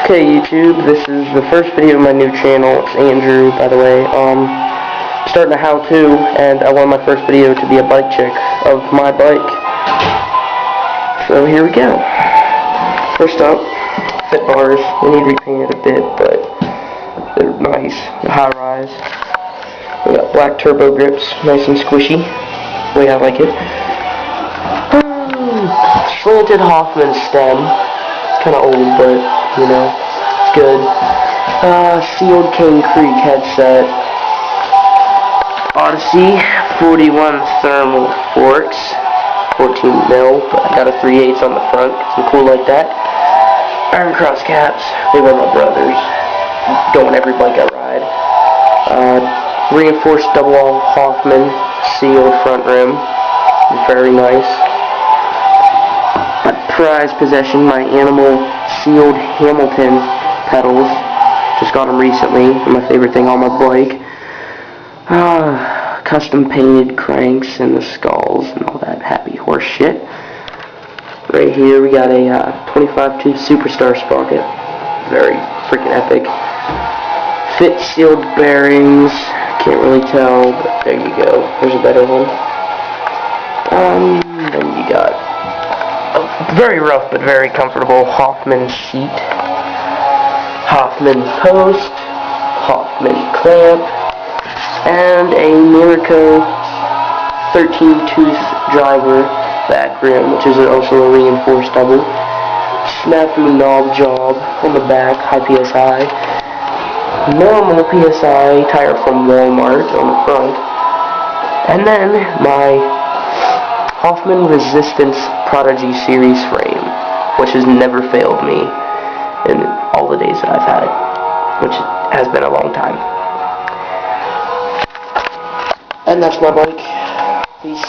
Okay, YouTube, this is the first video of my new channel. It's Andrew, by the way. Starting a how-to, and I want my first video to be a bike check of my bike. So here we go. First up, fit bars. They need repainted a bit, but they're nice. High-rise. We got black turbo grips, nice and squishy, the way I like it. Slanted Hoffman stem. It's kind of old, but you know, it's good. Sealed Cane Creek headset. Odyssey 41 thermal forks, 14 mil, but I got a 3/8 on the front, because I'm cool like that. Iron cross caps, they were my brothers. Go on every bike I ride. Reinforced double Hoffman sealed front rim, very nice. My prized possession, my Animal sealed Hamilton pedals. Just got them recently. They're my favorite thing on my bike. Custom painted cranks and the skulls and all that happy horse shit. Right here we got a 25 tooth Superstar sprocket. Very freaking epic. Fit sealed bearings. Can't really tell, but there you go. There's a better one. Then you got a very rough but very comfortable Hoffman seat. Hoffman post. Hoffman clamp. And a Miraco 13 tooth driver back rim, which is also a reinforced double. Snafu knob job on the back, high PSI. Normal PSI tire from Walmart on the front. And then my Hoffman Resistance Prodigy Series frame, which has never failed me in all the days that I've had it, which has been a long time. And that's my bike. Peace.